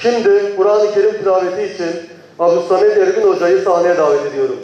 Şimdi Kur'an-ı Kerim tilaveti için Abdülsamet Ergin Hoca'yı sahneye davet ediyorum.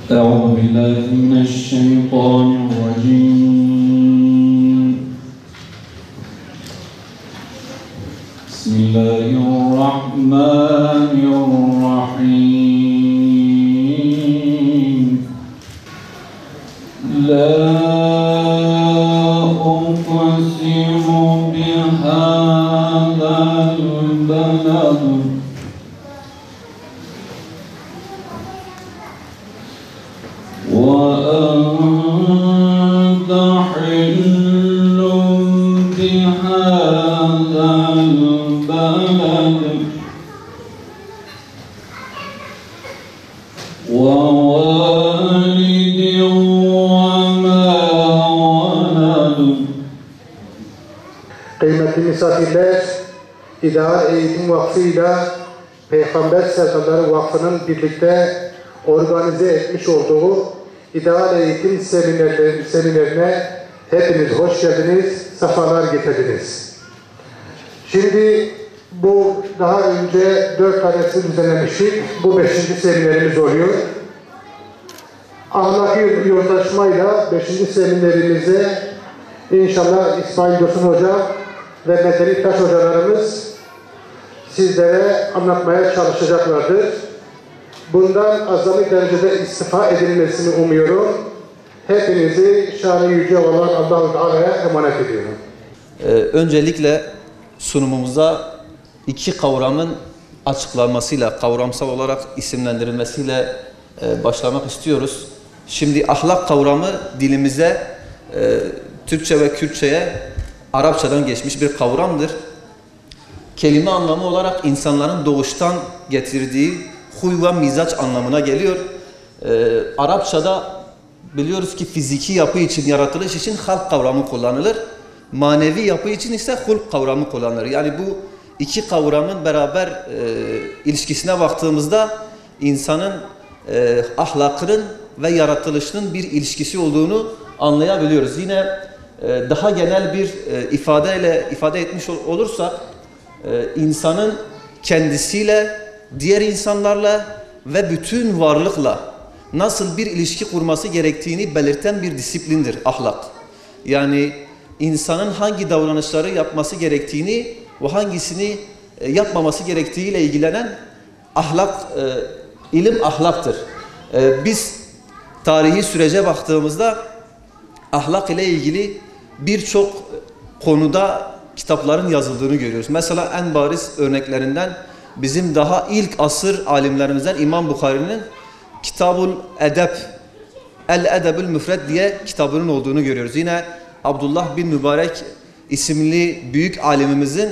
Euzubillahimineşşeytanirracim. Bismillahirrahmanirrahim. La uqsimu bihadzal balad wa anta hillun bihadzal balad wa walidin wa ma walad. Kıymetli misafirler, İdeal Eğitim Vakfı ile Peygamber Sevdaları Vakfı'nın birlikte organize etmiş olduğu İdeal Eğitim seminerine hepiniz hoş geldiniz, sefalar getirdiniz. Şimdi bu daha önce 4 tanesini düzenlemiştik, bu 5. seminerimiz oluyor. Ahlaki yozlaşmayla 5. seminerimize İnşallah İsmail Dursun Hoca ve Medeni Taş hocalarımız sizlere anlatmaya çalışacaklardır. Bundan azami derecede istifa edilmesini umuyorum. Hepinizi şan-ı yüce olan Allah-u Teala'ya emanet ediyorum. Öncelikle sunumumuza iki kavramın açıklanmasıyla, kavramsal olarak isimlendirilmesiyle başlamak istiyoruz. Şimdi ahlak kavramı dilimize, Türkçe ve Kürtçe'ye Arapçadan geçmiş bir kavramdır. Kelime anlamı olarak insanların doğuştan getirdiği huy ve mizaç anlamına geliyor. Arapçada biliyoruz ki fiziki yapı için, yaratılış için halk kavramı kullanılır. Manevi yapı için ise hulk kavramı kullanılır. Yani bu iki kavramın beraber ilişkisine baktığımızda insanın ahlakının ve yaratılışının bir ilişkisi olduğunu anlayabiliyoruz. Yine daha genel bir ifade etmiş olursak insanın kendisiyle, diğer insanlarla ve bütün varlıkla nasıl bir ilişki kurması gerektiğini belirten bir disiplindir ahlak. Yani insanın hangi davranışları yapması gerektiğini ve hangisini yapmaması gerektiğiyle ilgilenen ilim ahlaktır. Biz tarihi sürece baktığımızda ahlak ile ilgili birçok konuda kitapların yazıldığını görüyoruz. Mesela en bariz örneklerinden bizim daha ilk asır alimlerimizden İmam Bukhari'nin Kitabul Edeb, El-Edebül Müfred diye kitabının olduğunu görüyoruz. Yine Abdullah bin Mübarek isimli büyük alimimizin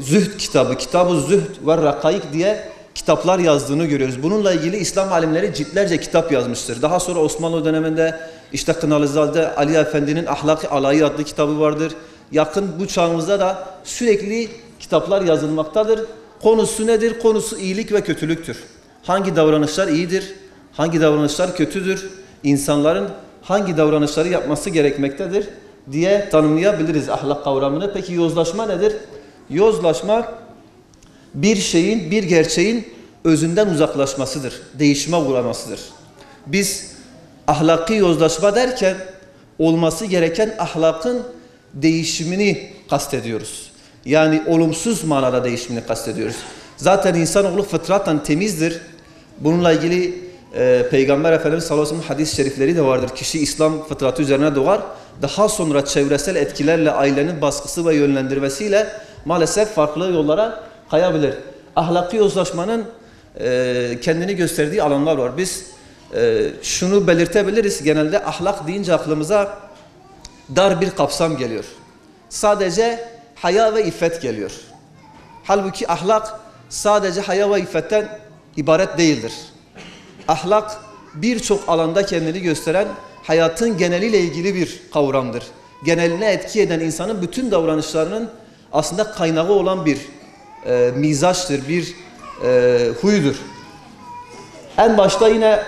Zühd kitabı, Kitab-ı Zühd ve Rakaik diye kitaplar yazdığını görüyoruz. Bununla ilgili İslam alimleri ciltlerce kitap yazmıştır. Daha sonra Osmanlı döneminde işte Kınalızade'de Ali Efendi'nin Ahlak-ı Alayı adlı kitabı vardır. Yakın bu çağımızda da sürekli kitaplar yazılmaktadır. Konusu nedir? Konusu iyilik ve kötülüktür. Hangi davranışlar iyidir? Hangi davranışlar kötüdür? İnsanların hangi davranışları yapması gerekmektedir diye tanımlayabiliriz ahlak kavramını. Peki yozlaşma nedir? Yozlaşma bir şeyin, bir gerçeğin özünden uzaklaşmasıdır. Değişime uğramasıdır. Biz ahlaki yozlaşma derken olması gereken ahlakın değişimini kastediyoruz. Yani olumsuz manada değişimini kastediyoruz. Zaten insanoğlu fıtraten temizdir. Bununla ilgili Peygamber Efendimiz sallallahu aleyhi ve sellem hadis-i şerifleri de vardır. Kişi İslam fıtratı üzerine doğar. Daha sonra çevresel etkilerle, ailenin baskısı ve yönlendirmesiyle maalesef farklı yollara kayabilir. Ahlaki yozlaşmanın kendini gösterdiği alanlar var. Biz şunu belirtebiliriz. Genelde ahlak deyince aklımıza dar bir kapsam geliyor. Sadece haya ve iffet geliyor. Halbuki ahlak sadece haya ve iffetten ibaret değildir. Ahlak birçok alanda kendini gösteren hayatın geneliyle ilgili bir kavramdır. Geneline etki eden insanın bütün davranışlarının aslında kaynağı olan bir mizaçtır, bir huydur. En başta yine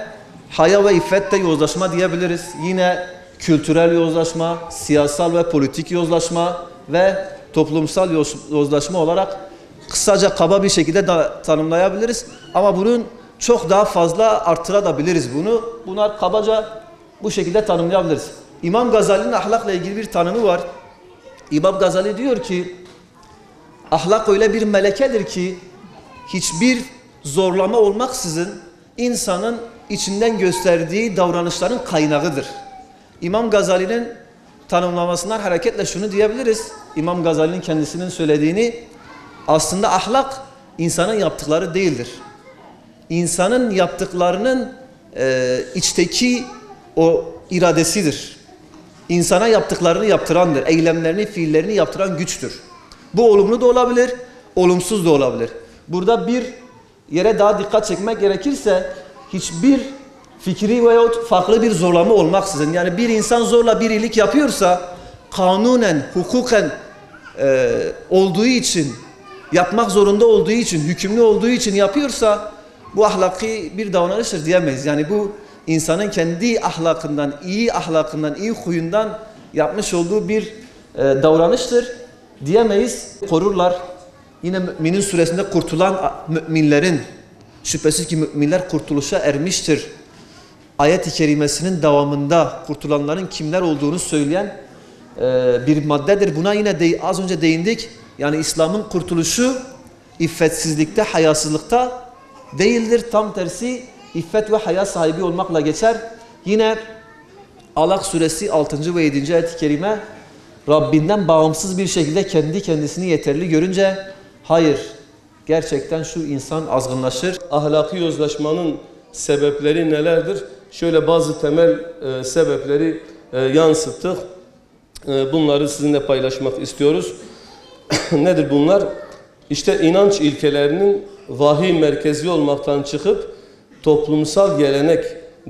haya ve iffette yozlaşma diyebiliriz. Yine kültürel yozlaşma, siyasal ve politik yozlaşma ve toplumsal yozlaşma olarak kısaca kaba bir şekilde tanımlayabiliriz. Ama bunun çok daha fazla artırabiliriz bunu. Bunlar kabaca bu şekilde tanımlayabiliriz. İmam Gazali'nin ahlakla ilgili bir tanımı var. İmam Gazali diyor ki ahlak öyle bir melekedir ki hiçbir zorlama olmaksızın insanın içinden gösterdiği davranışların kaynağıdır. İmam Gazali'nin tanımlamasından hareketle şunu diyebiliriz. İmam Gazali'nin kendisinin söylediğini, aslında ahlak insanın yaptıkları değildir. İnsanın yaptıklarının içteki o iradesidir. İnsana yaptıklarını yaptırandır. Eylemlerini, fiillerini yaptıran güçtür. Bu olumlu da olabilir, olumsuz da olabilir. Burada bir yere daha dikkat çekmek gerekirse hiçbir fikri veyahut farklı bir zorlama olmaksızın, yani bir insan zorla bir iyilik yapıyorsa kanunen, hukuken olduğu için, yapmak zorunda olduğu için, hükümlü olduğu için yapıyorsa bu ahlaki bir davranıştır diyemeyiz. Yani bu insanın kendi ahlakından, iyi huyundan yapmış olduğu bir davranıştır diyemeyiz. Korurlar. Yine Müminin suresinde kurtulan müminlerin, şüphesiz ki müminler kurtuluşa ermiştir ayet-i kerimesinin devamında kurtulanların kimler olduğunu söyleyen bir maddedir. Buna yine az önce değindik. Yani İslam'ın kurtuluşu iffetsizlikte, hayasızlıkta değildir. Tam tersi iffet ve haya sahibi olmakla geçer. Yine Alak suresi 6. ve 7. ayet-i kerime Rabbinden bağımsız bir şekilde kendi kendisini yeterli görünce hayır, gerçekten şu insan azgınlaşır. Ahlaki yozlaşmanın sebepleri nelerdir? Şöyle bazı temel sebepleri yansıttık. Bunları sizinle paylaşmak istiyoruz. Nedir bunlar? İşte inanç ilkelerinin vahiy merkezi olmaktan çıkıp toplumsal gelenek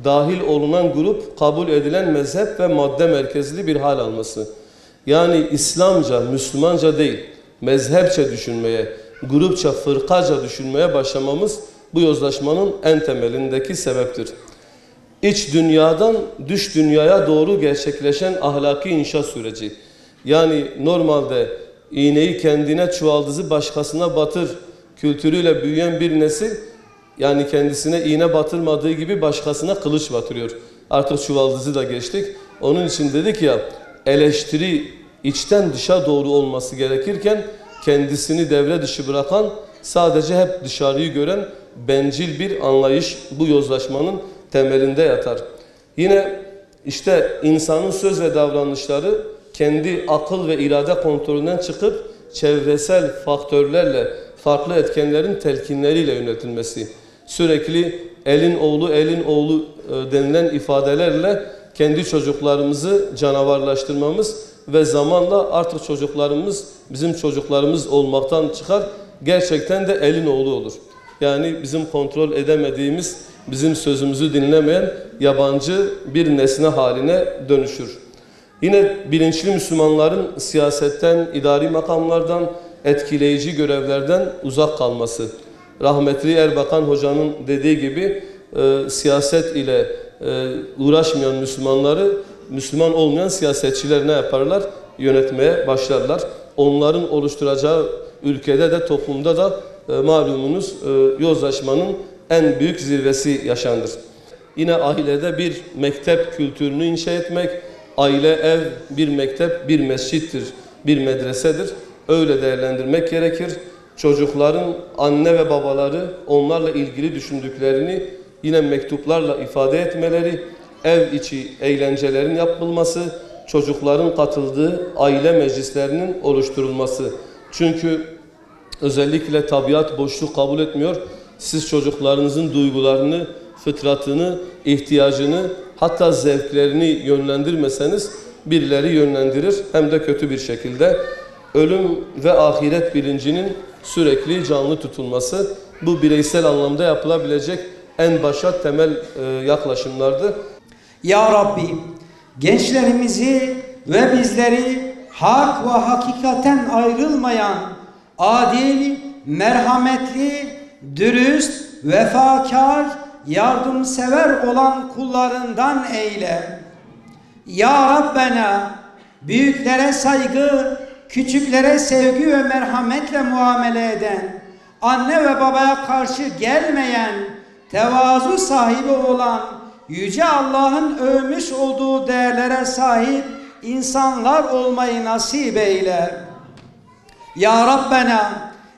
dahil olunan grup kabul edilen mezhep ve madde merkezli bir hal alması. Yani İslamca, Müslümanca değil, mezhepçe düşünmeye, grupça, fırkaca düşünmeye başlamamız bu yozlaşmanın en temelindeki sebeptir. İç dünyadan dış dünyaya doğru gerçekleşen ahlaki inşa süreci. Yani normalde iğneyi kendine, çuvaldızı başkasına batır kültürüyle büyüyen bir nesil, yani kendisine iğne batırmadığı gibi başkasına kılıç batırıyor. Artık çuvaldızı da geçtik. Onun için dedik ya, eleştiri içten dışa doğru olması gerekirken kendisini devre dışı bırakan, sadece hep dışarıyı gören bencil bir anlayış bu yozlaşmanın temelinde yatar. Yine işte insanın söz ve davranışları kendi akıl ve irade kontrolünden çıkıp çevresel faktörlerle, farklı etkenlerin telkinleriyle yönetilmesi. Sürekli elin oğlu denilen ifadelerle kendi çocuklarımızı canavarlaştırmamız ve zamanla artık çocuklarımız bizim çocuklarımız olmaktan çıkar, gerçekten de elin oğlu olur. Yani bizim kontrol edemediğimiz, bizim sözümüzü dinlemeyen yabancı bir nesne haline dönüşür. Yine bilinçli Müslümanların siyasetten, idari makamlardan, etkileyici görevlerden uzak kalması. Rahmetli Erbakan Hoca'nın dediği gibi siyaset ile uğraşmayan Müslümanları, Müslüman olmayan siyasetçiler ne yaparlar? Yönetmeye başlarlar. Onların oluşturacağı ülkede de toplumda da malumunuz yozlaşmanın en büyük zirvesi yaşanır. Yine ailede bir mektep kültürünü inşa etmek, aile, ev, bir mektep, bir mescittir, bir medresedir. Öyle değerlendirmek gerekir. Çocukların anne ve babaları onlarla ilgili düşündüklerini yine mektuplarla ifade etmeleri, ev içi eğlencelerin yapılması, çocukların katıldığı aile meclislerinin oluşturulması. Çünkü özellikle tabiat boşluk kabul etmiyor. Siz çocuklarınızın duygularını, fıtratını, ihtiyacını, hatta zevklerini yönlendirmeseniz birileri yönlendirir, hem de kötü bir şekilde. Ölüm ve ahiret bilincinin sürekli canlı tutulması bu bireysel anlamda yapılabilecek en başat temel yaklaşımlardı. Ya Rabbi, gençlerimizi ve bizleri hak ve hakikaten ayrılmayan, adil, merhametli, dürüst, vefakar, yardımsever olan kullarından eyle. Ya Rabbena, büyüklere saygı, küçüklere sevgi ve merhametle muamele eden, anne ve babaya karşı gelmeyen, tevazu sahibi olan, Yüce Allah'ın övmüş olduğu değerlere sahip insanlar olmayı nasip eyle. Ya Rabbena,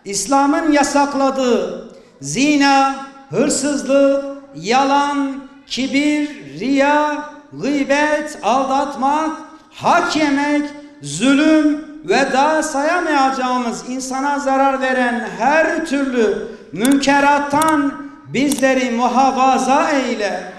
İslam'ın yasakladığı zina, hırsızlık, yalan, kibir, riya, gıybet, aldatmak, hak yemek, zulüm ve daha sayamayacağımız insana zarar veren her türlü münkerattan bizleri muhafaza eyle.